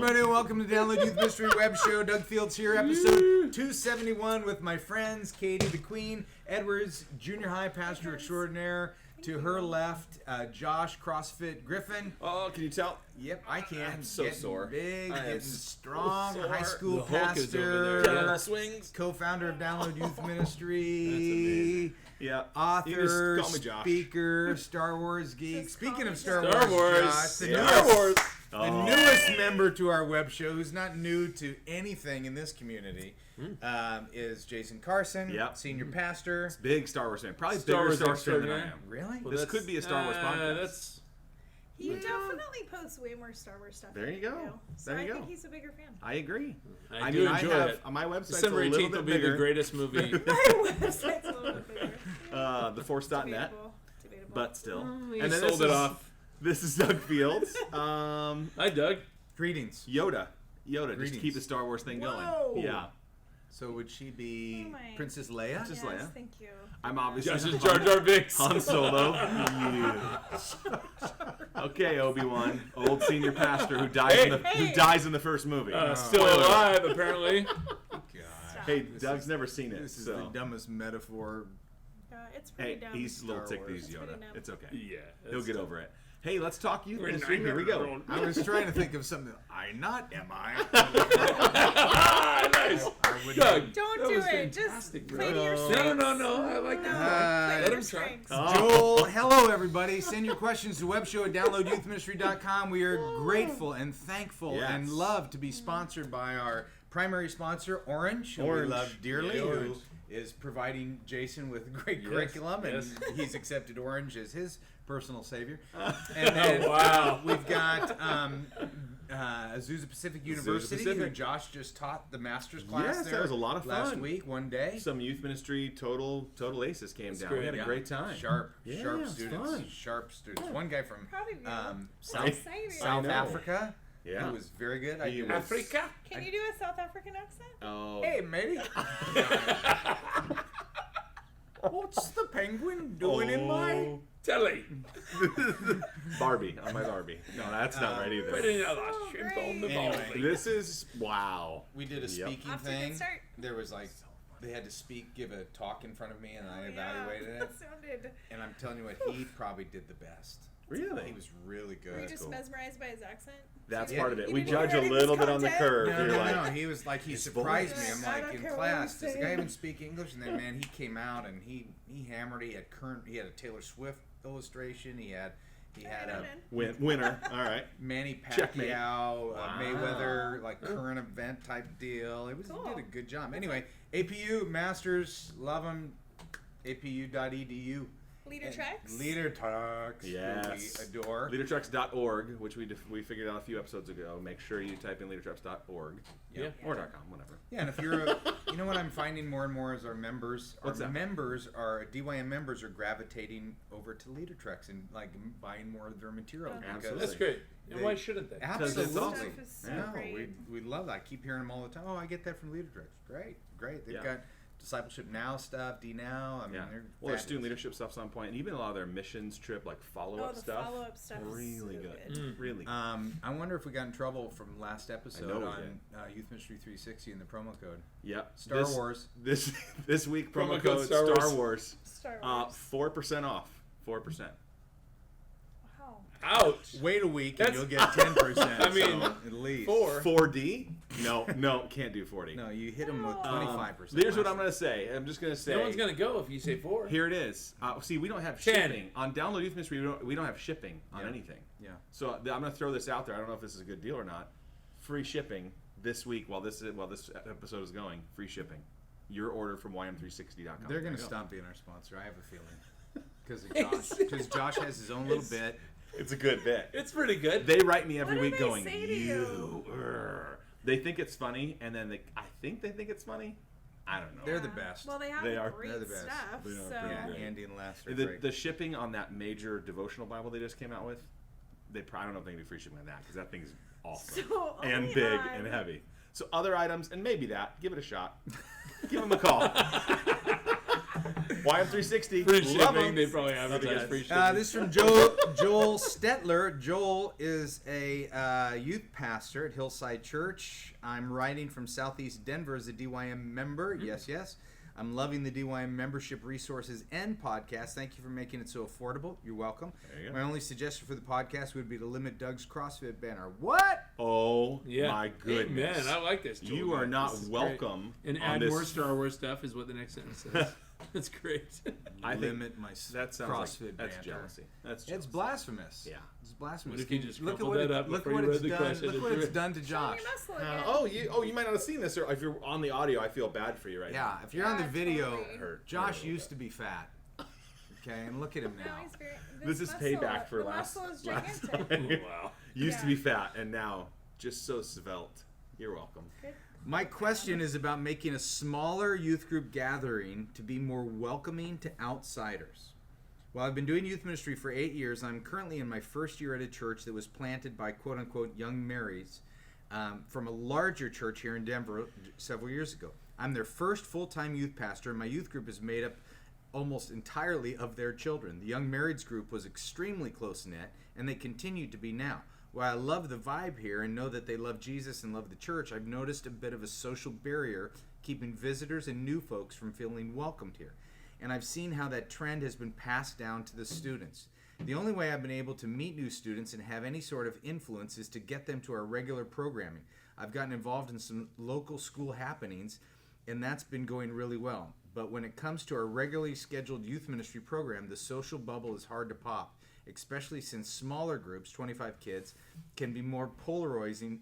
everybody. Welcome to Download Youth Mystery Web Show. Doug Fields here, episode 271 with my friends, Katie the Queen Edwards, Junior High Pastor Extraordinaire. To her left, Josh CrossFit Griffin. Oh, can you tell? Yep, I can. I'm so getting sore. Big, I am getting strong. so High sore. school The Hulk is over pastor. there. Swings. Co-founder of Download Youth Ministry. That's amazing. Yeah. You Author, just call me Josh. speaker, Star Wars geek. Just Speaking call of me Star Josh. Wars, Star Wars. Josh, the Yeah. newest- Star Wars. The newest member to our web show, who's not new to anything in this community, is Jason Carson, Yep. senior pastor. Big Star Wars fan. Probably Star bigger Wars Star Wars fan than I extraordinaire. am. Really? Well, This that's- could be a Star Wars podcast. That's He definitely posts way more Star Wars stuff. There than you go. do. So There you I go. think he's a bigger fan. I agree. I do enjoy have it. on my website. December a little 18th will bit be the bigger. greatest movie. My website's a little bit bigger. TheForce.net, Debatable. Debatable. but still. You and then sold it off. This is Doug Fields. Hi, Doug. Greetings. Yoda, just Greetings. to keep the Star Wars thing Whoa. going. Yeah. So would she be Oh my- Princess Leia? Princess Yes, Leia. thank you. I'm obviously Josh is Jar Jar Binks. Han Solo. Yeah. Okay, Obi-Wan, old senior pastor who dies who dies in the first movie. Still Spoiler. alive, apparently. God. Hey, Doug's never seen it, This is so the dumbest metaphor. It's pretty hey, dumb. he's a little Star ticked Wars. these It's pretty Yoda. dumb. It's okay. Yeah. He'll get over it. Hey, let's talk youth We're ministry. Here we go. 9-year-old. I was trying to think of something. Am I? Ah, nice. I would- Doug. Don't that do was it. fantastic, Just bro. play to your No, strengths. no. I like No, that. play Let to him your try. strengths. Joel, hello everybody. Send your questions to webshow at downloadyouthministry.com. We are grateful and thankful Yes. and love to be sponsored by our primary sponsor, Orange, who we Orange. love dearly, Yeah, who Orange. is providing Jason with great Yes, curriculum, and yes. he's accepted Orange as his personal savior. And then wow. we've got Azusa Pacific University, who Pacific. Josh just taught the master's class Yes, there that was a lot of last fun. week, one day. Some youth ministry total aces came down. great. We had a Yeah. great time. Sharp Yeah, sharp it's students. fun. Sharp students. One guy from Proud of you. South, exciting. South I know. Africa. Yeah. Who was very good. He was- Africa. Can you do a South African accent? Oh. Hey, matey. What's the penguin doing in my... Telly. Barbie on my Barbie. No, that's not right either. Putting a Oh, shrimp great. on the Anyway. ball. This is wow. We did a Yep. speaking Off to a good thing. start. There was like, they had to give a talk in front of me, and I evaluated Yeah, it. that sounded. And I'm telling you what, he probably did the best. Really? He was really Were you good. just cool. mesmerized by his accent? That's Yeah. part of it. You We didn't judge a hear any little of this bit on the content? curve. No, You're no, like, no. He was like, he his surprised voice. me. I'm I like, don't in care what class, you does the say. guy even speak English? And then, man, he came out and he hammered. He had a Taylor Swift illustration. He had a winner. All right. Manny Checkmate. Pacquiao, Wow. Mayweather, like current event type deal. He Cool. did a good job. Anyway, APU masters, love them. APU.edu. Leader tracks? Leader Talks. who Yes. we adore. Leadertrucks.org, which we figured out a few episodes ago. Make sure you type in leadertrucks.org. Yeah. Or .com, whatever. Yeah, and if you're, you know what I'm finding more and more is our members, What's that? DYM members are gravitating over to Leader Treks and like buying more of their material. Oh, because absolutely. That's great. And They- why shouldn't they? Because it's Absolutely. awesome. Stuff is so No, great. we love that. I keep hearing them all the time. Oh, I get that from Leader Treks. Great. They've Yeah. got Discipleship Now stuff, D Now. I mean, Yeah. they're Well, their fabulous. student leadership stuff's on point, and even a lot of their missions trip, like follow-up Oh, the stuff. follow-up stuff is Really so good. good. Really good. I wonder if we got in trouble from last episode we on Youth Ministry 360 and the promo code. Yep. Star Wars. This week promo Promo code code Star Star Wars. Star Wars. 4% off. 4%. Wow. Ouch. Wait a week That's- and you'll get 10%. I mean, so, at least 4D? No, can't do 4D. No, you hit them with 25%. Here's what I'm going to say. I'm just going to say. No one's gonna go if you say 4. Here it is. See, we don't have 10. shipping on Download Youth Ministry. We don't have shipping on Yeah. anything. Yeah. So I'm going to throw this out there. I don't know if this is a good deal or not. Free shipping this week while this episode is going. Free shipping. Your order from ym360.com. They're going to There you go. stop being our sponsor. I have a feeling. Because of Josh. Because Josh has his own little bit. It's a good bit. It's pretty good. They write me every What do week they going, say to you? They think it's funny, and then I think they think it's funny. I don't know. They're the best. Well, they have They are. great They're the best. stuff. They are So pretty Yeah, great. Andy and Lester. The shipping on that major devotional Bible they just came out with, I don't know if they can do free shipping on that because that thing's awesome So and only big on- and heavy. So other items and maybe that, give it a shot. Give them a call. YM360. Free Love shipping. 'em. They probably advertise guys. free shipping. This is from Joel Stetler. Joel is a youth pastor at Hillside Church. I'm writing from Southeast Denver as a DYM member. Yes. I'm loving the DYM membership resources and podcast. Thank you for making it so affordable. You're welcome. There you go. My only suggestion for the podcast would be to limit Doug's CrossFit banner. What? Oh Yeah. my goodness. Man, I like this. Joel, You are man. not This is welcome. great. And on add this. more Star Wars stuff is what the next sentence says. That's great. I think Limit my that sounds CrossFit like that's banter. jealousy. That's It's jealousy. blasphemous. Yeah. It's blasphemous. What if you just look at crumpled what that up look before what you it's read the done. question? Look what it's done to Show Josh. your muscle again. You might not have seen this, or if you're on the audio, I feel bad for you right Yeah, now. if you're on the Yeah, video, totally. Hurt. Josh used to be fat. Okay, and look at him No, now. he's very, This is muscle- payback for the last muscle is last gigantic. time. Wow. Used to Yeah. be fat, and now just so svelte. You're welcome. Good. My question is about making a smaller youth group gathering to be more welcoming to outsiders. While I've been doing youth ministry for 8 years, I'm currently in my first year at a church that was planted by quote-unquote young Marys from a larger church here in Denver several years ago. I'm their first full-time youth pastor, and my youth group is made up almost entirely of their children. The Young Marrieds group was extremely close-knit, and they continue to be now. While I love the vibe here and know that they love Jesus and love the church, I've noticed a bit of a social barrier keeping visitors and new folks from feeling welcomed here. And I've seen how that trend has been passed down to the students. The only way I've been able to meet new students and have any sort of influence is to get them to our regular programming. I've gotten involved in some local school happenings, and that's been going really well. But when it comes to our regularly scheduled youth ministry program, the social bubble is hard to pop, especially since smaller groups, 25 kids, can be more polarizing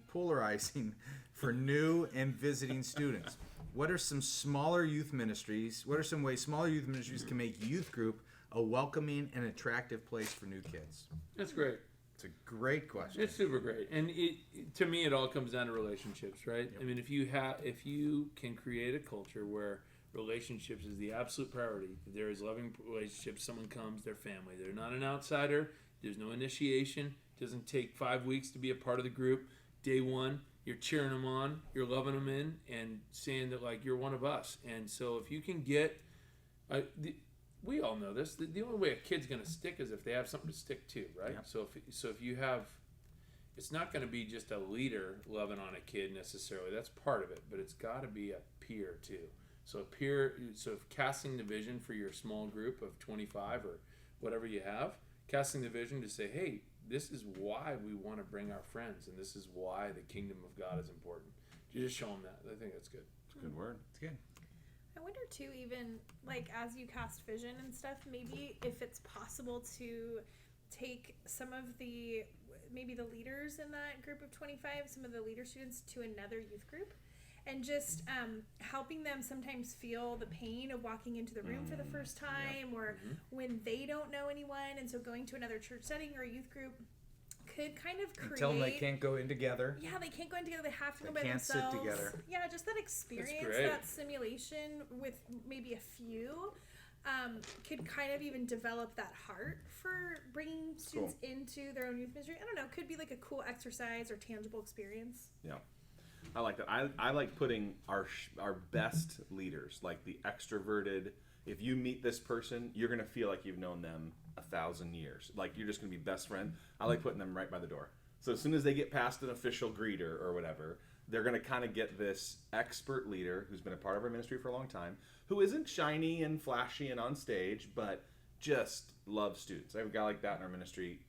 for new and visiting students. What are some smaller youth ministries? What are some ways smaller youth ministries can make youth group a welcoming and attractive place for new kids? That's great. It's a great question. It's super great, and to me, it all comes down to relationships, right? I mean, if you can create a culture where relationships is the absolute priority, there is loving relationships. Someone comes, they're family. They're not an outsider. There's no initiation. It doesn't take 5 weeks to be a part of the group. Day one, you're cheering them on, you're loving them in, and saying that like you're one of us. And so if you can get, we all know this. The only way a kid's going to stick is if they have something to stick to, right? Yep. So if you have, it's not going to be just a leader loving on a kid necessarily. That's part of it, but it's got to be a peer too. So if casting the vision for your small group of 25 or whatever you have, casting the vision to say, hey, this is why we want to bring our friends, and this is why the kingdom of God is important. You just show them that. I think that's good. It's a good word. It's good. I wonder too, even like as you cast vision and stuff, maybe if it's possible to take some of the maybe the leaders in that group of 25, some of the leader students to another youth group, and just helping them sometimes feel the pain of walking into the room for the first time, or when they don't know anyone, and so going to another church setting or a youth group could kind of create. Tell them they can't go in together. Yeah, they can't go in together. They have to They go by can't sit themselves. together. Yeah, just that experience, great. that simulation with maybe a few, could kind of even develop that heart for bringing students into their own youth ministry. I don't know. Could be like a cool exercise or tangible experience. Yeah, I like that. I like putting our best leaders, like the extroverted. If you meet this person, you're gonna feel like you've known them 1,000 years. Like you're just gonna be best friend. I like putting them right by the door. So as soon as they get past an official greeter or whatever, they're gonna kind of get this expert leader who's been a part of our ministry for a long time, who isn't shiny and flashy and on stage, but just loves students. I have a guy like that in our ministry,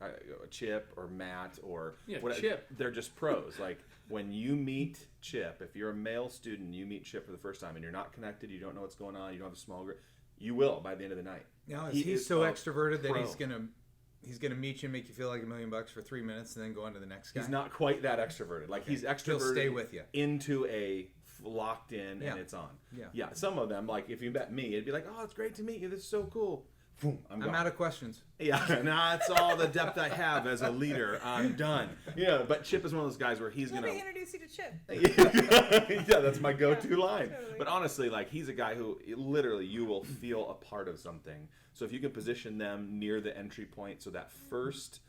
Chip or Matt or whatever. Chip. They're just pros. Like when you meet Chip, if you're a male student, you meet Chip for the first time and you're not connected, you don't know what's going on, you don't have a small group, you will by the end of the night. No, He he's is so a extroverted that pro. he's gonna meet you, make you feel like $1 million for 3 minutes, and then go on to the next guy. He's not quite that extroverted. Like he's extroverted. He'll stay with you. Into a locked in Yeah. and it's on. Yeah. Some of them, like if you met me, it'd be like, oh, it's great to meet you. This is so cool. Boom, I'm gone. I'm out of questions. Yeah, that's all the depth I have as a leader. I'm done. Yeah, but Chip is one of those guys where he's Let gonna. me introduce you to Chip. Yeah, that's my go-to line. Totally. But honestly, like he's a guy who literally you will feel a part of something. So if you can position them near the entry point, so that first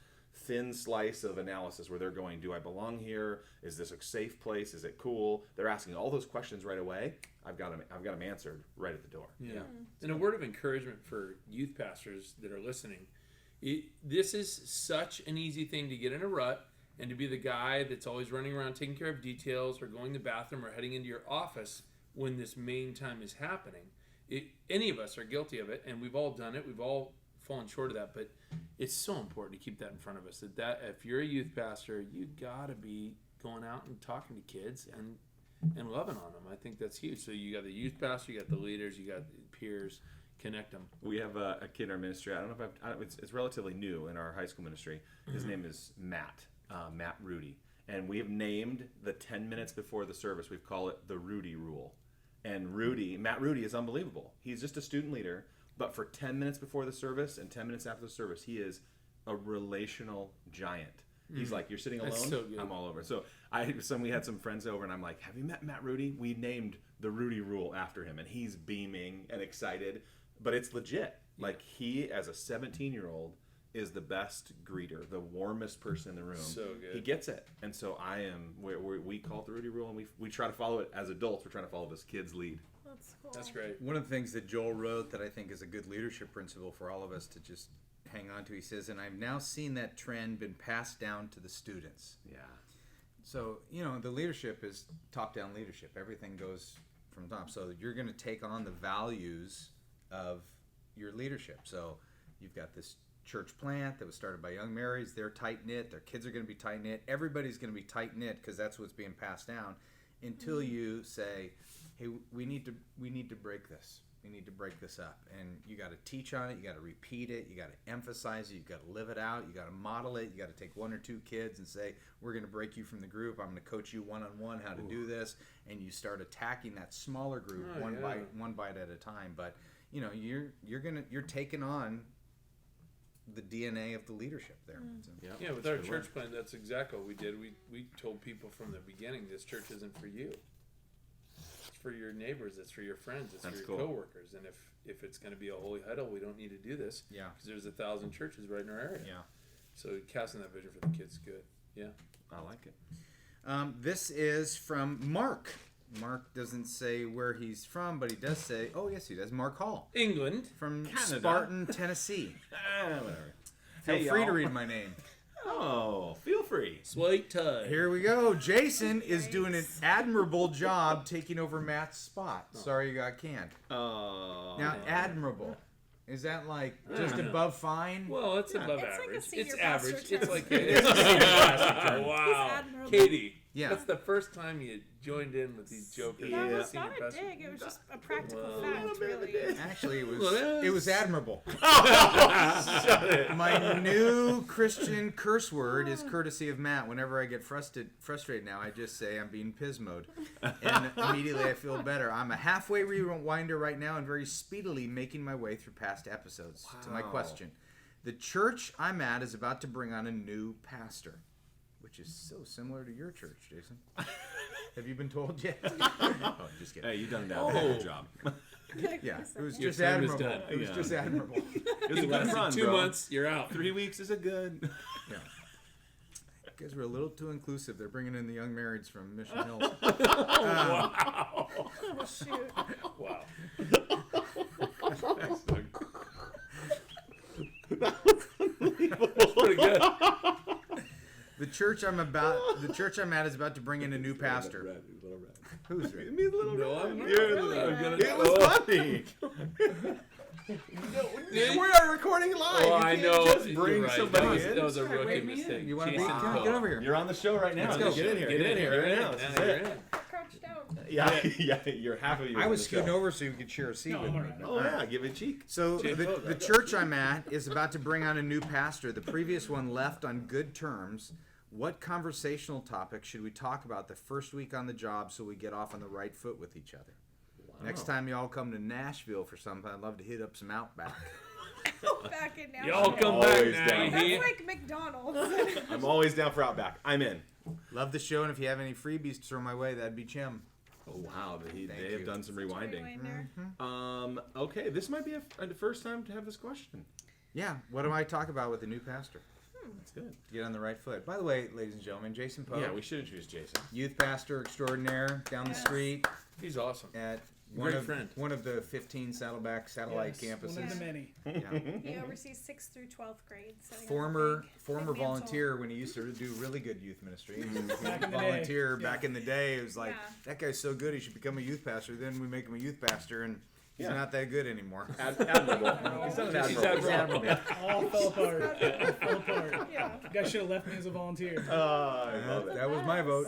thin slice of analysis where they're going, do I belong here? Is this a safe place? Is it cool? They're asking all those questions right away. I've got them answered right at the door. Yeah. And a word of encouragement for youth pastors that are listening. This is such an easy thing to get in a rut and to be the guy that's always running around taking care of details or going to the bathroom or heading into your office when this main time is happening. Any of us are guilty of it, and we've all done it. We've all fallen short of that, but it's so important to keep that in front of us. That if you're a youth pastor, you gotta be going out and talking to kids and loving on them. I think that's huge. So you got the youth pastor, you got the leaders, you got the peers. Connect them. We have a kid in our ministry. I don't know if it's relatively new in our high school ministry. His name is Matt Rudy, and we have named the 10 minutes before the service. We call it the Rudy Rule. And Matt Rudy is unbelievable. He's just a student leader, but for 10 minutes before the service and 10 minutes after the service, he is a relational giant. He's like, you're sitting alone, so good. I'm all over. So we had some friends over, and I'm like, have you met Matt Rudy? We named the Rudy Rule after him, and he's beaming and excited. But it's legit. Like, he, as a 17-year-old, is the best greeter, the warmest person in the room. So good. He gets it. And so we call it the Rudy Rule, and we try to follow it as adults. We're trying to follow this kid's lead. That's cool. That's great. One of the things that Joel wrote that I think is a good leadership principle for all of us to just hang on to, he says, and I've now seen that trend been passed down to the students. Yeah. So, the leadership is top-down leadership. Everything goes from top. So you're going to take on the values of your leadership. So you've got this church plant that was started by young marrieds. They're tight-knit. Their kids are going to be tight-knit. Everybody's going to be tight-knit because that's what's being passed down until you say, hey, we need to break this. We need to break this up. And you got to teach on it. You got to repeat it. You got to emphasize it. You got to live it out. You got to model it. You got to take one or two kids and say, we're going to break you from the group. I'm going to coach you one-on-one how to do this. And you start attacking that smaller group one bite at a time. But you're taking on the DNA of the leadership there. So. Yeah, with our church plan, that's exactly what we did. We told people from the beginning, this church isn't for you. It's for your neighbors. It's for your friends. It's That's for your cool. coworkers. And if it's going to be a holy huddle, we don't need to do this. Yeah. Because there's 1,000 churches right in our area. Yeah. So casting that vision for the kids is good. Yeah. I like it. This is from Mark. Mark doesn't say where he's from, but he does say, oh, yes, he does. Mark Hall England. from Canada. Spartan, Tennessee. Whatever. Feel Hey, free to y'all. read my name. Oh, feel free. Sweet tie. Here we go. Jason is doing an admirable job taking over Matt's spot. Sorry you got canned. Oh. Now, admirable. Is that like just above fine? Well, it's above It's like a average. senior It's pastor average. term. It's like it's a senior pastor term. Wow. admirable. Katie. Yeah. That's the first time you joined in with these jokers. That Yeah. was Senior not a pastor. dig. It was just a practical Well, fact, really. Actually, Well, it was admirable. My new Christian curse word is courtesy of Matt. Whenever I get frustrated now, I just say I'm being pismoed. And immediately I feel better. I'm a halfway rewinder right now and very speedily making my way through past episodes. To my Wow. question. The church I'm at is about to bring on a new pastor, which is so similar to your church, Jason. Have you been told yet? Oh, just kidding. Hey, you done that. Good job. Yeah, it was Your just time is admirable. done. It was Yeah. just admirable. It was a good Lasted run, 2 bro. months, you're out. 3 weeks is a good. Yeah. You guys were a little too inclusive. They're bringing in the young marrieds from Mission Hills. Wow. Oh, shoot. Wow. That's pretty good. The church I'm at is about to bring in a new pastor. Who's red? Me, little No, red. I'm not. You're Really the- red. It was funny. Yeah. We are recording live. Oh, You I can't know. just You're bring right. somebody that in. was a rookie Wait me in. mistake. You want to be? Jason Come on, Cole. get over here. You're on the show right now. Let's go. Get in here. Get in here right now. This is You're it. in. Crouched down. Yeah, you're half of you. I on was the scooting show. over so you could share a seat with me. Oh yeah, give it a cheek. So Jay the Fogle. church I'm at is about to bring on a new pastor. The previous one left on good terms. What conversational topic should we talk about the first week on the job so we get off on the right foot with each other? Next time y'all come to Nashville for something, I'd love to hit up some Outback. Back in now. Y'all come back Always now. down. You That's hear? like McDonald's. I'm always down for Outback. I'm in. Love the show, and if you have any freebies to throw my way, that'd be chim. Oh wow, they Thank have you. done some rewinding. Rewinder. Okay, this might be the first time to have this question. Yeah, what do I talk about with the new pastor? That's good. Get on the right foot. By the way, ladies and gentlemen, Jason Pope, Yeah, we should introduce Jason. youth pastor extraordinaire down the Yes. street He's awesome. at Great friend. one of the 15 Saddleback satellite Yes, campuses. One of the many. Yeah. He oversees 6th through 12th grade. So he has a Former big mantle. volunteer when he used to do really good youth ministry. Back in the Volunteer day. back in the day. It was like, Yeah. that guy's so good he should become a youth pastor. Then we make him a youth pastor and he's Yeah. not that good anymore. Admirable. He's done an He's admirable. admirable. All fell apart. All fell apart. Yeah. You guys should have left me as a volunteer. I love it. That was my vote.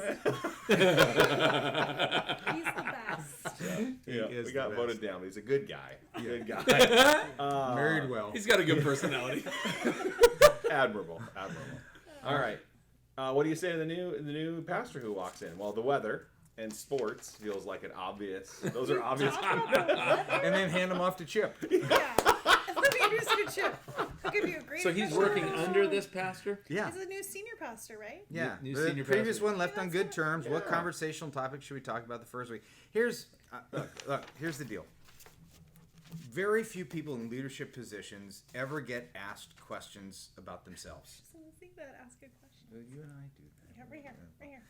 He's the best. Yeah, is we the got best. voted down. But he's a good guy. Yeah. Good guy. Married well. He's got a good personality. Admirable. All right. What do you say to the new pastor who walks in? Well, the weather and sports feels like an obvious. Those are obvious. Talk about the weather. And then hand him off to Chip. Yeah. Let me introduce you to Chip. He'll give you a great So he's impression. working under this pastor? Yeah. He's a new senior pastor, right? Yeah, New the senior previous pastor. one left on good terms. What Yeah. conversational topic should we talk about the first week? Here's look. Here's the deal. Very few people in leadership positions ever get asked questions about themselves. So I think that ask a question. You and I do that. Yeah, right here. Right here.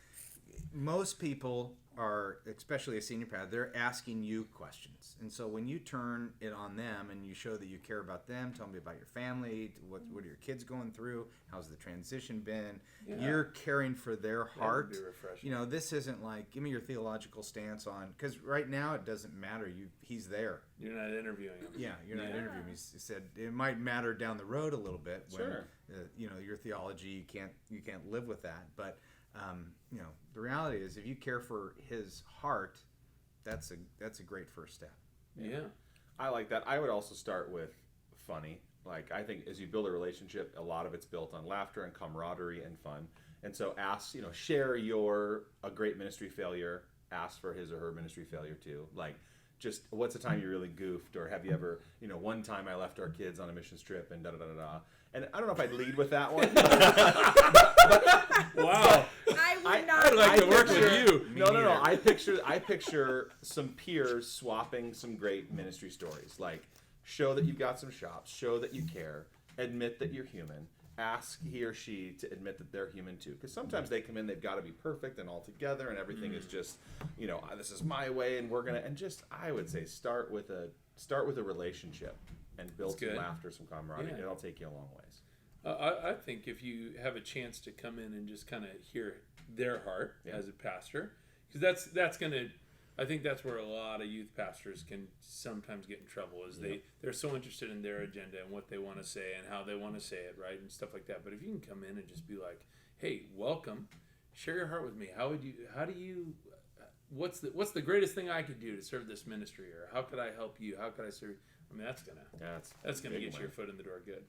Most people are, especially a senior pastor, they're asking you questions. And so when you turn it on them and you show that you care about them, tell me about your family, what are your kids going through, how's the transition been, Yeah. you're caring for their heart. That would be refreshing. You know, this isn't like, give me your theological stance on, because right now it doesn't matter. He's there. You're not interviewing him. Yeah, you're not Yeah. interviewing me. He said it might matter down the road a little bit when Sure. you know, your theology you can't live with that. But you know, the reality is if you care for his heart, that's a great first step. Yeah. I like that. I would also start with funny. Like, I think as you build a relationship, a lot of it's built on laughter and camaraderie and fun. And so share a great ministry failure. Ask for his or her ministry failure too. Like, just what's the time you really goofed, or have you ever, one time I left our kids on a missions trip and da da da da da. And I don't know if I'd lead with that one. Wow. I would I- not. I'd like to work with picture- you. No. neither. I picture some peers swapping some great ministry stories. Like, show that you've got some shops. Show that you care. Admit that you're human. Ask he or she to admit that they're human too. Because sometimes they come in, they've got to be perfect and all together, and everything is just, this is my way, and we're gonna. And just, I would say, start with a relationship and build That's some good. laughter, some camaraderie. Yeah. It'll take you a long ways. I think if you have a chance to come in and just kind of hear their heart Yeah. as a pastor, because that's going to, I think that's where a lot of youth pastors can sometimes get in trouble, is they're so interested in their agenda and what they want to say and how they want to say it, right, and stuff like that. But if you can come in and just be like, hey, welcome, share your heart with me. What's the greatest thing I could do to serve this ministry, or how could I help you? How could I serve? I mean, that's gonna big get your win. foot in the door good.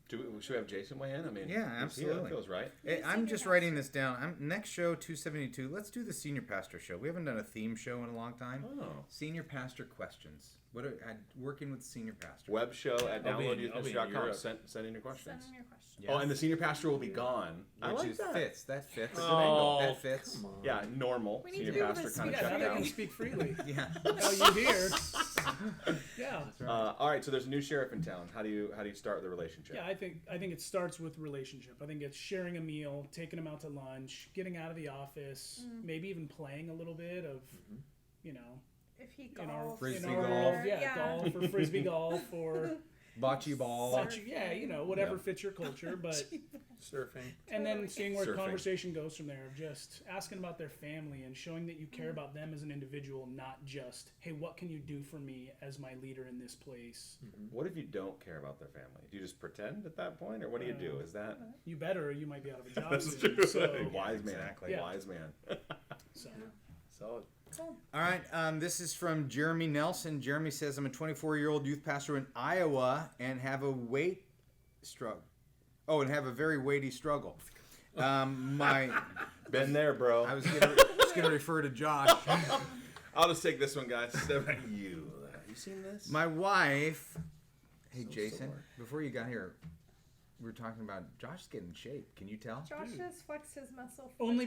Should we have Jason weigh in? I mean, Yeah, that absolutely. feels right. Hey, I'm just writing this down. Next show 272. Let's do the senior pastor show. We haven't done a theme show in a long time. Oh. Senior pastor questions. Working with senior pastor. Web show at I'll be in downloadyouthministry.com. Europe. Send in your questions. Send in your question. Yeah. Oh, and the senior pastor will be gone. I Which like is that. fits. That fits. Oh, That fits. come on. Yeah, normal. We need Senior to do pastor this kind of together. checked Now they out. can speak freely. Yeah. How you here? Yeah. All right, so there's a new sheriff in town. How do you start the relationship? Yeah, I think it starts with relationship. I think it's sharing a meal, taking them out to lunch, getting out of the office, maybe even playing a little bit of, If he in our golfs, Frisbee in our golf. golf or frisbee golf or Bocce ball. whatever Yeah. fits your culture. But Surfing. and then seeing where Surfing. conversation goes from there, of just asking about their family and showing that you care about them as an individual, not just, hey, what can you do for me as my leader in this place? What if you don't care about their family? Do you just pretend at that point, or what do you do? Is that You better, or you might be out of a job That's soon. true. So, Wise man? exactly. Yeah. Wise man. so Solid. All right. This is from Jeremy Nelson. Jeremy says, I'm a 24-year-old youth pastor in Iowa and have a weight struggle. Oh, and have a very weighty struggle. I Been there, bro. was going to refer to Josh. I'll just take this one, guys. You. Have you seen this? My wife. Hey, So Jason. sore. Before you got here, we were talking about Josh's getting in shape. Can you tell? Josh just flexed his muscle. Only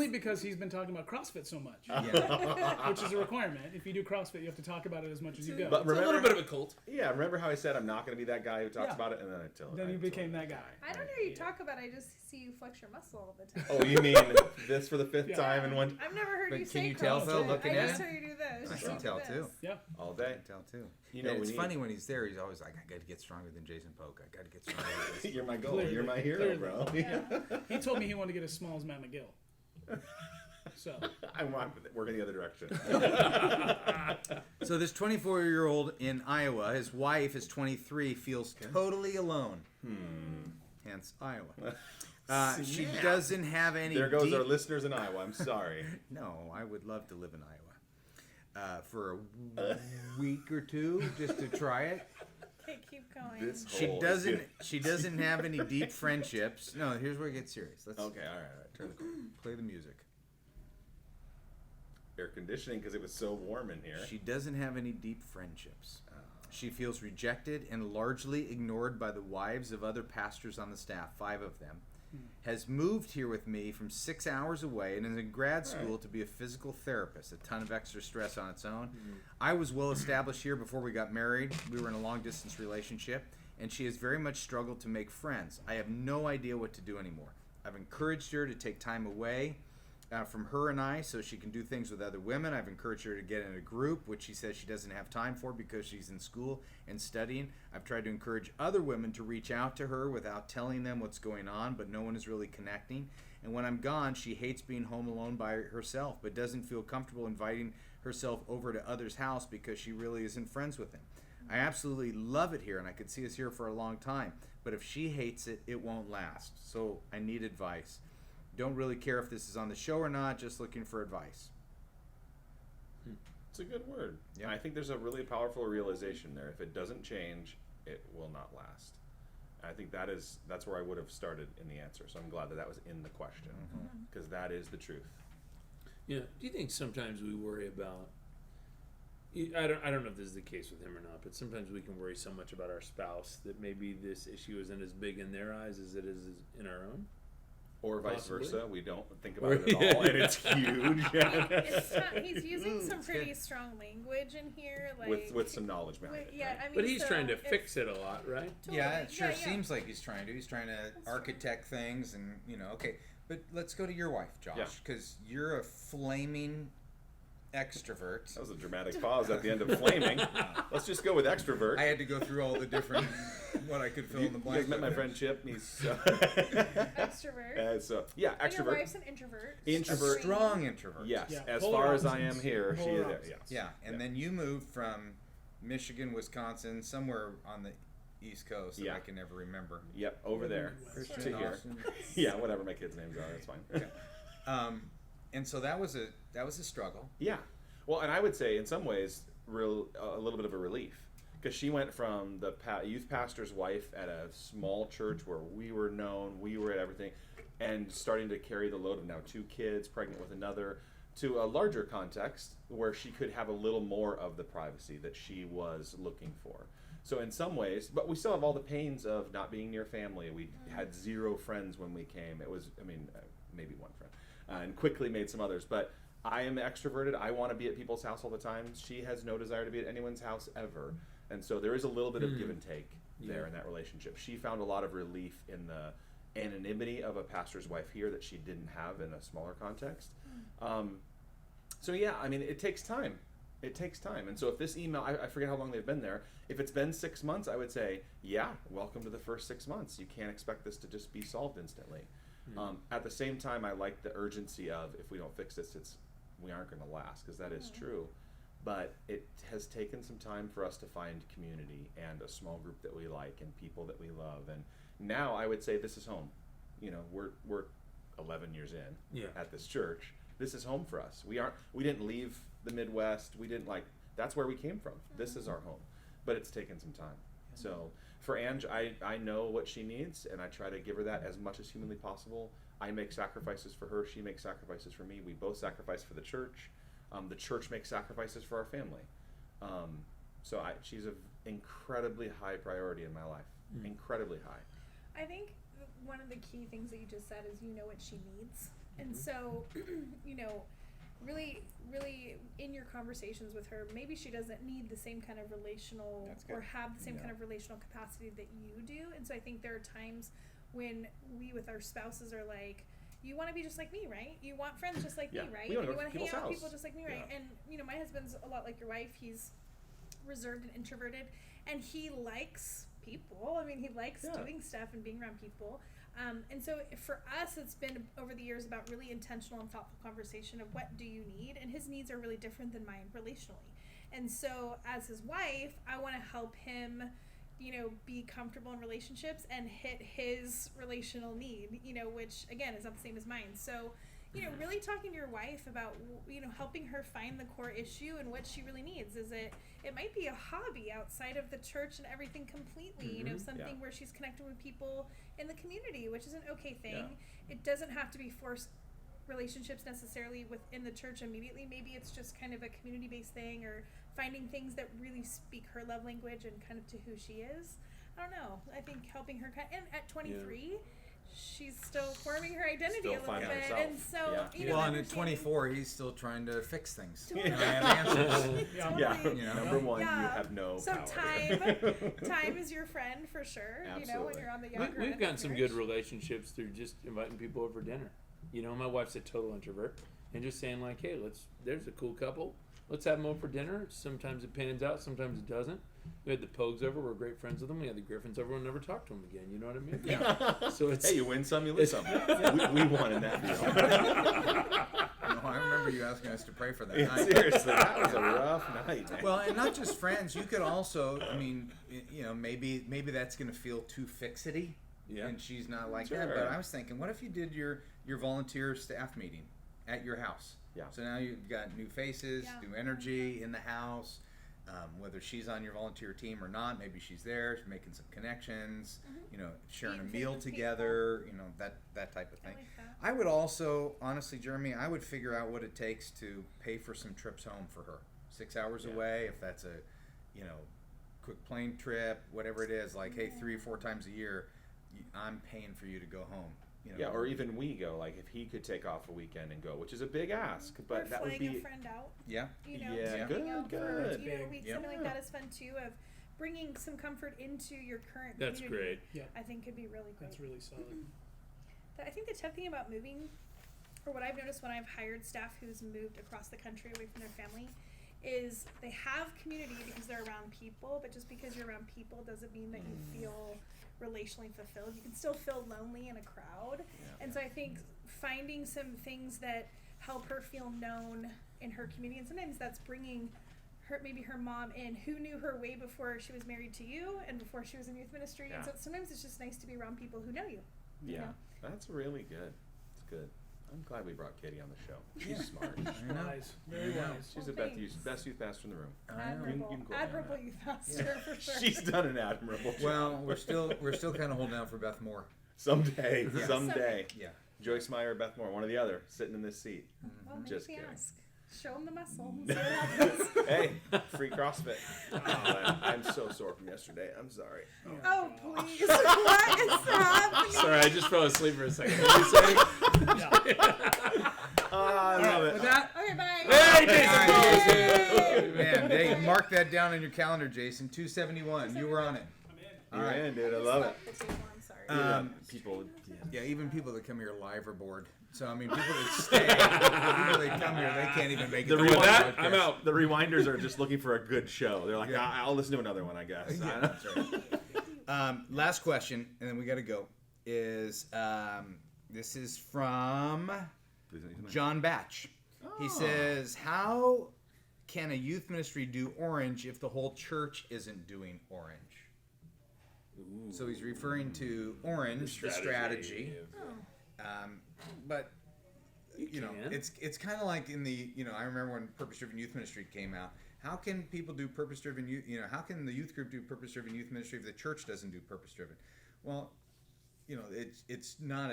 because he's been talking about CrossFit so much, Yeah. which is a requirement. If you do CrossFit, you have to talk about it as much as you go. But It's a remember little bit of a cult. Yeah, remember how I said I'm not going to be that guy who talks Yeah. about it, and then Then you became that guy. I don't hear you talk about it. I just see you flex your muscle all the time. Oh, you mean this for the fifth Yeah. time in one I've never heard But you can say you tell, CrossFit. Phil, looking I at just it? hear you do this. I You can do tell this. too. Yeah. all I day? can tell too. You know, it's we funny need- when he's there. He's always like, I got to get stronger than Jason Polk. I got to get stronger than this. You're my goal. Clearly, You're my hero, clearly. bro. Yeah. He told me he wanted to get as small as Matt McGill. So I'm working the other direction. So this 24-year-old in Iowa, his wife is 23, feels totally alone. Hence Iowa. She Snap. doesn't have any. There goes deep... our listeners in Iowa. I'm sorry. No, I would love to live in Iowa for a week or two just to try it. Okay, keep going. This She hole is doesn't. good. She doesn't have any deep friendships. No, here's where it gets serious. Let's Okay, all right. turn play the music. Air conditioning because it was so warm in here. She doesn't have any deep friendships. She feels rejected and largely ignored by the wives of other pastors on the staff, 5 of them. Has moved here with me from 6 hours away and is in grad school to be a physical therapist. A ton of extra stress on its own. I was well established here before we got married. We were in a long distance relationship, and she has very much struggled to make friends. I have no idea what to do anymore. I've encouraged her to take time away from her and I so she can do things with other women. I've encouraged her to get in a group, which she says she doesn't have time for because she's in school and studying. I've tried to encourage other women to reach out to her without telling them what's going on, but no one is really connecting. And when I'm gone, she hates being home alone by herself, but doesn't feel comfortable inviting herself over to others' house because she really isn't friends with them. I absolutely love it here, and I could see us here for a long time. But if she hates it, it won't last. So I need advice. Don't really care if this is on the show or not, just looking for advice. It's a good word. Yeah. I think there's a really powerful realization there. If it doesn't change, it will not last. I think that's where I would have started in the answer. So I'm glad that was in the question because that is the truth. Yeah. Do you think sometimes we worry about? I don't know if this is the case with him or not, but sometimes we can worry so much about our spouse that maybe this issue isn't as big in their eyes as it is in our own. Or vice Possibly. versa. We don't think about it at all, and it's huge. He's using some pretty strong language in here, like with some knowledge behind it. yeah. right? I mean, But he's so trying to if- fix it a lot, right? Totally. Yeah, it sure yeah. seems like he's trying to. He's trying to architect things and, okay. But let's go to your wife, Yeah. Josh, because you're a flaming extrovert. That was a dramatic pause at the end of flaming. Let's just go with extrovert. I had to go through all the different, what I could fill in the You blank. guys met my with. friend Chip. He's Extrovert. so yeah, And your extrovert. wife's an introvert. A Introvert. strong introvert. Yes, Yeah, as polar far as I opposites. am here, she Polar is there. opposites. Yes. Yeah, and then you moved from Michigan, Wisconsin, somewhere on the East Coast that Yeah. I can never remember. Yep, over there Christian to here. Austin. Yeah, whatever my kids' names are, that's fine. And so that was a struggle. Yeah. Well, and I would say in some ways, a little bit of a relief because she went from the youth pastor's wife at a small church where we were known, we were at everything, and starting to carry the load of now 2 kids, pregnant with another, to a larger context where she could have a little more of the privacy that she was looking for. So in some ways, but we still have all the pains of not being near family. We had 0 friends when we came. It was, maybe 1 friend, and quickly made some others. But I am extroverted. I want to be at people's house all the time. She has no desire to be at anyone's house ever. And so there is a little bit of give and take there in that relationship. She found a lot of relief in the anonymity of a pastor's wife here that she didn't have in a smaller context. So yeah, it takes time. It takes time. And so if this email, I forget how long they've been there. If it's been 6 months, I would say, yeah, welcome to the first 6 months. You can't expect this to just be solved instantly. At the same time, I like the urgency of if we don't fix this, we aren't going to last, because that is true. But it has taken some time for us to find community and a small group that we like and people that we love. And now I would say this is home. We're 11 years in at this church. This is home for us. We didn't leave the Midwest. We didn't that's where we came from. This is our home. But it's taken some time. So for Ange, I know what she needs, and I try to give her that as much as humanly possible. I make sacrifices for her. She makes sacrifices for me. We both sacrifice for the church. The church makes sacrifices for our family. So she's an incredibly high priority in my life. Incredibly high. I think one of the key things that you just said is you know what she needs. And so, really, really in your conversations with her, maybe she doesn't need the same kind of relational That's good. or have the same Yeah. kind of relational capacity that you do. And so I think there are times when we with our spouses are like, you want to be just like me, right? You want friends just like Yeah. me, right? We And wanna you go want to to hang people's out with house. people just like me, right? Yeah. And my husband's a lot like your wife. He's reserved and introverted, and he likes people. I mean, he likes Yeah. doing stuff and being around people. And so for us, it's been over the years about really intentional and thoughtful conversation of what do you need, and his needs are really different than mine relationally. And so as his wife, I want to help him, be comfortable in relationships and hit his relational need, which again is not the same as mine. So, really talking to your wife about, helping her find the core issue and what she really needs. Is it might be a hobby outside of the church and everything completely, something where she's connecting with people in the community, which is an okay thing. Yeah. It doesn't have to be forced relationships necessarily within the church immediately. Maybe it's just kind of a community-based thing, or finding things that really speak her love language and kind of to who she is. I don't know. I think helping her and at 23, she's still forming her identity Still a little finding bit, herself. and so Yeah. Well, and at understanding- 24, he's still trying to fix things. Totally. I have answers. Yeah. Yeah. Totally. Number one, Yeah. you have no So power. time is your friend for sure. When Absolutely. you're on the younger We've end gotten of some marriage. good relationships through just inviting people over for dinner. My wife's a total introvert, and just saying like, hey, there's a cool couple. Let's have them over for dinner. Sometimes it pans out, sometimes it doesn't. We had the Pogues over. We're great friends with them. We had the Griffins over. We'll never talk to them again. You know what I mean? Yeah. So it's Hey, you win some, you lose some. we won in that deal. No, I remember you asking us to pray for that Yeah, night. seriously, that was a rough night, man. Well, and not just friends. You could also, I mean, maybe that's going to feel too fixity, Yeah. and she's not like that. Sure. But I was thinking, what if you did your volunteer staff meeting at your house? Yeah. So now you've got new faces, Yeah. new energy in the house. Whether she's on your volunteer team or not, maybe she's there, she's making some connections. Sharing a Eating meal food with together. That type of I thing. like that. I would also, honestly, Jeremy, I would figure out what it takes to pay for some trips home for her. 6 hours Yeah. away, if that's a, quick plane trip, whatever it is. Like, hey, 3 or 4 times a year, I'm paying for you to go home. Yeah, or even we go. Like, if he could take off a weekend and go, which is a big ask, but or that would flying be a friend out. Yeah. Yeah, taking good, out good. For, That's a big. week, Yep. something like that is fun too. Of bringing some comfort into your current That's community. great. I think could be really great. That's really solid. I think the tough thing about moving, or what I've noticed when I've hired staff who's moved across the country away from their family, is they have community because they're around people, but just because you're around people doesn't mean that you feel relationally fulfilled. You can still feel lonely in a crowd. And so I think finding some things that help her feel known in her community, and sometimes that's bringing maybe her mom in, who knew her way before she was married to you and before she was in youth ministry. Yeah. And so sometimes it's just nice to be around people who know you. Yeah, know? that's really good. It's good. I'm glad we brought Katie on the show. She's Yeah. smart. I know. Wise. Very Yeah. wise. She's Well, the thanks. best youth pastor in the room. I know. Admirable, You can quote me on admirable that. youth pastor for sure. She's done an admirable job. Well, we're still kind of holding out for Beth Moore. Someday, Yeah. someday. Yeah. Joyce Meyer, Beth Moore, one or the other, sitting in this seat. Well, maybe Just they kidding. ask. Show them the muscle. See what happens. Hey, free CrossFit. I'm so sore from yesterday. I'm sorry. Oh, please. What is happening? Sorry, I just fell asleep for a second. What did you say? Yeah. I love it. With that, Okay, bye. Hey, Hey, Jason! man, hey, mark that down in your calendar, Jason. 271. You were on it. I'm in. All You're right. in, dude. I just love it. left the table, I'm sorry. People. Yeah, even people that come here live are bored. So I mean, people that stay, people that come here, they can't even make it. The to real the that, podcast. I'm out. The rewinders are just looking for a good show. They're like, Yeah. I'll listen to another one, I guess. Yeah, that's right. Last question, and then we got to go. Is this is from John Batch. He says, "How can a youth ministry do orange if the whole church isn't doing orange?" So he's referring to orange, the strategy. But you know, can. it's kind of like in the I remember when Purpose Driven Youth Ministry came out. How can people do Purpose Driven youth? How can the youth group do Purpose Driven Youth Ministry if the church doesn't do Purpose Driven? Well, it's not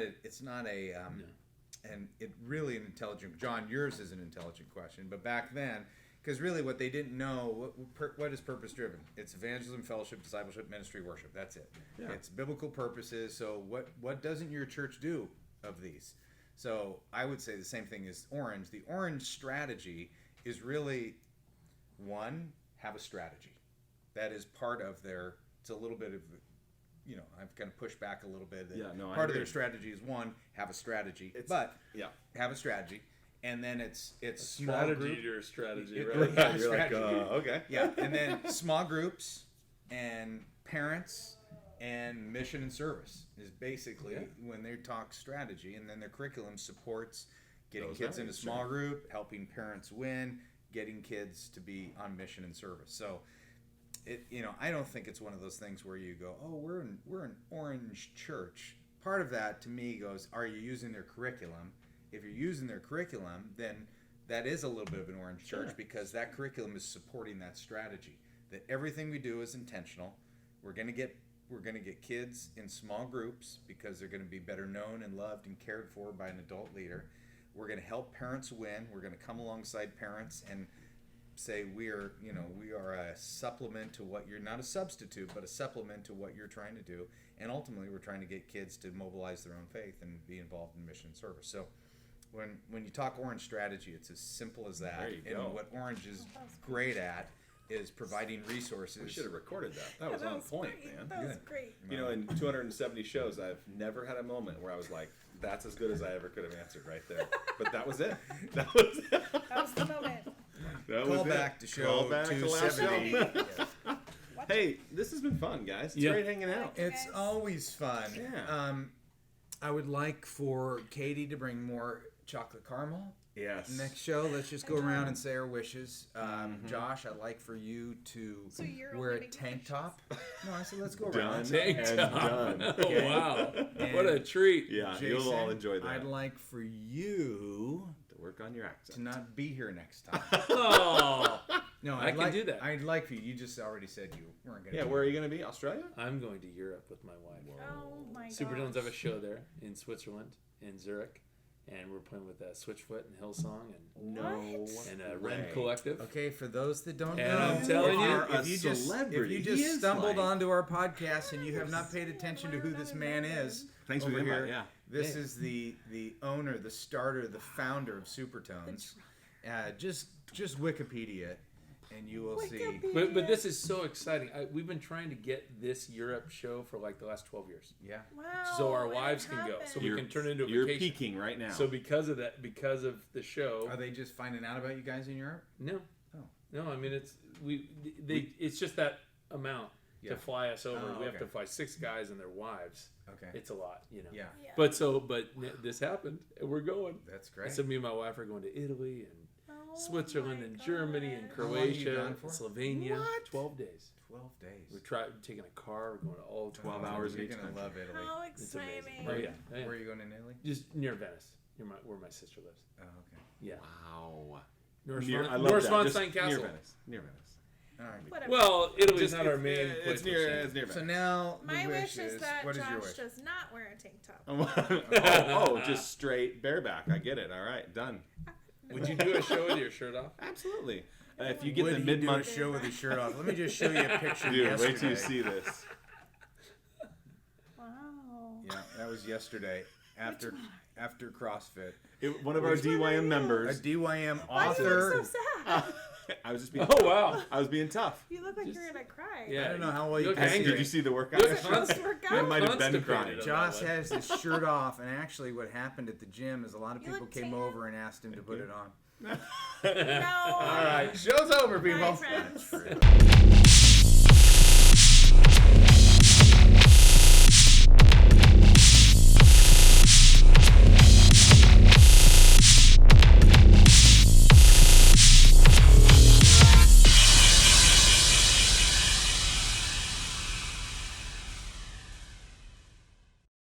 and it really an intelligent. John, yours is an intelligent question, but back then Because really, what they didn't know, what is purpose driven? It's evangelism, fellowship, discipleship, ministry, worship. That's it. Yeah. It's biblical purposes. So what doesn't your church do of these? So I would say the same thing as Orange. The Orange strategy is really, one, have a strategy. That is part of their. It's a little bit of, I've kind of pushed back a little bit. Yeah, no, I part of agree. their strategy is, one, have a strategy. Yeah. Have a strategy. And then it's small group. Strategy to your strategy, It- right? yeah, You're like, strategy. okay. Yeah, and then small groups and parents and mission and service is basically when they talk strategy, and then their curriculum supports getting Those kids into areas, small sure. group, helping parents win, getting kids to be on mission and service. So I don't think it's one of those things where you go, oh, we're an Orange church. Part of that to me goes, are you using their curriculum? If you're using their curriculum, then that is a little bit of an Orange church because that curriculum is supporting that strategy. That everything we do is intentional. We're gonna get kids in small groups because they're gonna be better known and loved and cared for by an adult leader. We're gonna help parents win. We're gonna come alongside parents and say we are a supplement to what you're, not a substitute, but a supplement to what you're trying to do. And ultimately, we're trying to get kids to mobilize their own faith and be involved in mission and service. So when you talk Orange strategy, it's as simple as that. There you and go. what Orange is great at is providing resources. We should have recorded that. That was on point, great. man. That was Good. great. In 270 shows, I've never had a moment where I was like, that's as good as I ever could have answered right there. But that was it. That was it. That was the moment. That Call was it. back to show Call back to last 270. show. Hey, this has been fun, guys. It's Yeah. great hanging out. It's Guys. always fun. Yeah. I would like for Katie to bring more chocolate caramel. Yes. Next show, let's just go around and say our wishes. Josh, I'd like for you to So you're wear a only making tank wishes? top. No, I said let's go Done around. Tank and top. done. Oh, wow. And What a treat. Yeah, Jason, you'll all enjoy that. I'd like for you to work on your to accent. not be here next time. Oh, No, I I'd can like, do that. I'd like for you. You just already said you weren't going to. Yeah, where are you going to be? Australia? I'm going to Europe with my wife. Oh my Super god. Dylan's have a show there in Switzerland, in Zurich, and we're playing with Switchfoot and Hillsong and What? Ren way. Collective. Okay, for those that don't And know, I'm telling you, if you just celebrity. if He you just is stumbled like- onto our podcast and you have not paid attention to who this man is, Thanks for over the invite, here, yeah. this is the owner, the starter, the founder of Supertones. Just Wikipedia it, and you will see. Wikipedia. But this is so exciting. We've been trying to get this Europe show for like the last 12 years. Yeah. Wow. So our and wives it can go. So we happened. can turn it into a You're vacation. peaking right now. So because of that, because of the show, Are they just finding out about you guys in Europe? no, Oh. no. I mean, it's just that amount Yeah. to fly us over. Oh, We have okay. to fly 6 guys and their wives. Okay. It's a lot, Yeah, Yeah. But this happened, and we're going. that's great. So me and my wife are going to Italy and Oh Switzerland my and Germany and God. How long are you Croatia, gone and for? Slovenia. What? 12 days. 12 days. We're taking a car. We're going to all 12 12 hours You're in each gonna country. love Italy. How It's amazing. exciting. Oh, yeah. Where are you going in Italy? Just near Venice, where my sister lives. Oh, okay. Yeah. Wow. North I love North that. Swan Just St. Castle. Near Venice. Near Venice. All right. Whatever. Well, Italy's Just- not our main place. It's near per se. So now My the wish wish is that what is your Josh wish? does not wear a tank top. Just straight bareback. I get it. All right, done. Would you do a show with your shirt off? Absolutely. If you get Would the he do a mid-month show with his shirt off? Let me just show you a picture. dude, yesterday. wait till you see this. Wow. Yeah, that was yesterday after CrossFit. One of our DYM A members. DYM Why do you look author. so sad? I was just being. Oh wow. I was being tough. You look like you're gonna cry. Yeah. I don't know how well you look can see angry. Did you see the workout? Look yesterday? constipated. Workout? I might have been Constipated crying. on that Josh one. has his shirt off, and actually, what happened at the gym is a lot of You people look came tan. over and asked him to put it on. No. All right, show's over, Bye, people. friends. That's true.